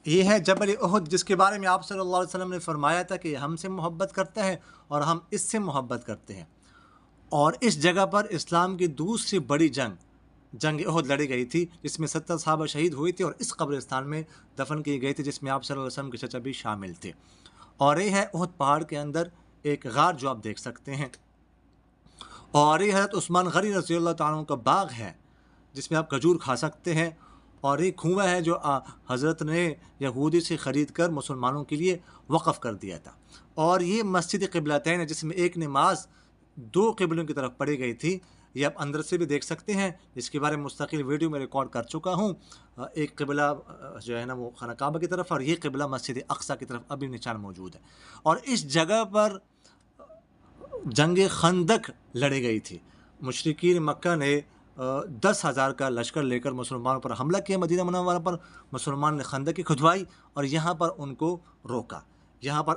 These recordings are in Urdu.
یہ ہے جبل احد، جس کے بارے میں آپ صلی اللہ علیہ وسلم نے فرمایا تھا کہ ہم سے محبت کرتا ہے اور ہم اس سے محبت کرتے ہیں۔ اور اس جگہ پر اسلام کی دوسری بڑی جنگ احد لڑی گئی تھی، جس میں 70 صحابہ شہید ہوئے تھے اور اس قبرستان میں دفن کیے گئے تھے، جس میں آپ صلی اللہ علیہ وسلم کے چچا بھی شامل تھے۔ اور یہ ہے احد پہاڑ کے اندر ایک غار جو آپ دیکھ سکتے ہیں، اور یہ حضرت عثمان غنی رضی اللہ تعالیٰ عنہ کا باغ ہے، جس میں آپ کھجور کھا سکتے ہیں۔ اور یہ کنواں ہے جو حضرت نے یہودی سے خرید کر مسلمانوں کے لیے وقف کر دیا تھا۔ اور یہ مسجد قبلتین ہے، جس میں ایک نماز دو قبلوں کی طرف پڑھی گئی تھی۔ یہ آپ اندر سے بھی دیکھ سکتے ہیں، جس کے بارے میں مستقل ویڈیو میں ریکارڈ کر چکا ہوں۔ ایک قبلہ جو ہے نا وہ خانہ کعبہ کی طرف، اور یہ قبلہ مسجد اقصیٰ کی طرف ابھی نشان موجود ہے۔ اور اس جگہ پر جنگ خندق لڑی گئی تھی۔ مشرکین مکہ نے 10,000 کا لشکر لے کر مسلمانوں پر حملہ کیا، مدینہ منورہ پر۔ مسلمان نے خندق کی کھدوائی اور یہاں پر ان کو روکا۔ یہاں پر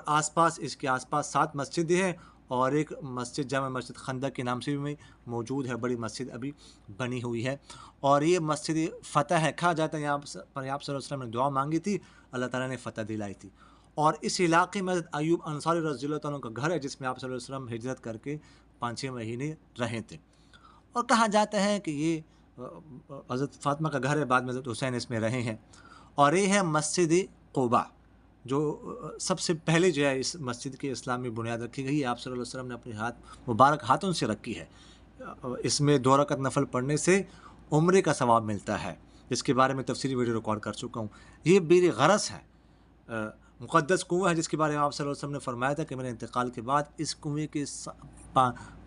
اس کے آس پاس 7 مسجدیں ہیں، اور ایک مسجد جامع مسجد خندق کے نام سے بھی موجود ہے، بڑی مسجد ابھی بنی ہوئی ہے۔ اور یہ مسجد فتح ہے، کہا جاتا ہے یہاں پر آپ صلی اللہ علیہ وسلم نے دعا مانگی تھی، اللہ تعالیٰ نے فتح دلائی تھی۔ اور اس علاقے میں حضرت ایوب انصاری رضی اللہ تعالیٰ کا گھر ہے، جس میں آپ صلی اللہ علیہ وسلم ہجرت کر کے 5-6 مہینے رہے تھے۔ اور کہا جاتا ہے کہ یہ حضرت فاطمہ کا گھر ہے، بعد میں حضرت حسین اس میں رہے ہیں۔ اور یہ ہے مسجد قباء، جو سب سے پہلے جو ہے اس مسجد کی اسلامی بنیاد رکھی گئی ہے، آپ صلی اللہ علیہ وسلم نے اپنے مبارک ہاتھوں سے رکھی ہے۔ اس میں 2 رکعت نفل پڑھنے سے عمرے کا ثواب ملتا ہے، جس کے بارے میں تفصیلی ویڈیو ریکارڈ کر چکا ہوں۔ یہ بیر غرس ہے، مقدس کنواں ہے، جس کے بارے میں آپ صلی اللہ علیہ وسلم نے فرمایا تھا کہ میرے انتقال کے بعد اس کنویں کے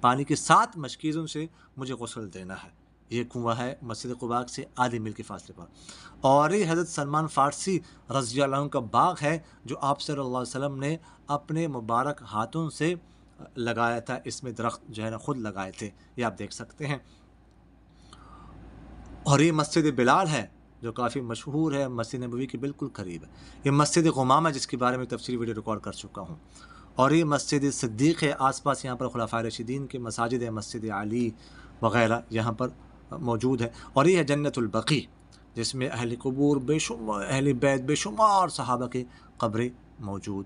پانی کے 7 مشکیزوں سے مجھے غسل دینا ہے۔ یہ کنواں ہے مسجد قباء سے آدھی میل کے فاصلے پر۔ اور یہ حضرت سلمان فارسی رضی اللہ عنہ کا باغ ہے، جو آپ صلی اللہ علیہ وسلم نے اپنے مبارک ہاتھوں سے لگایا تھا۔ اس میں درخت جو ہے نا خود لگائے تھے، یہ آپ دیکھ سکتے ہیں۔ اور یہ مسجد بلال ہے، جو کافی مشہور ہے، مسجد نبوی کے بالکل قریب ہے۔ یہ مسجد غمامہ، جس کے بارے میں تفصیلی ویڈیو ریکارڈ کر چکا ہوں۔ اور یہ مسجد صدیق ہے، آس پاس یہاں پر خلفائے راشدین کے مساجد ہے، مسجد علی وغیرہ یہاں پر موجود ہے۔ اور یہ ہے جنت البقیع، جس میں اہل قبور اہل بیت بے شمار صحابہ کے قبریں موجود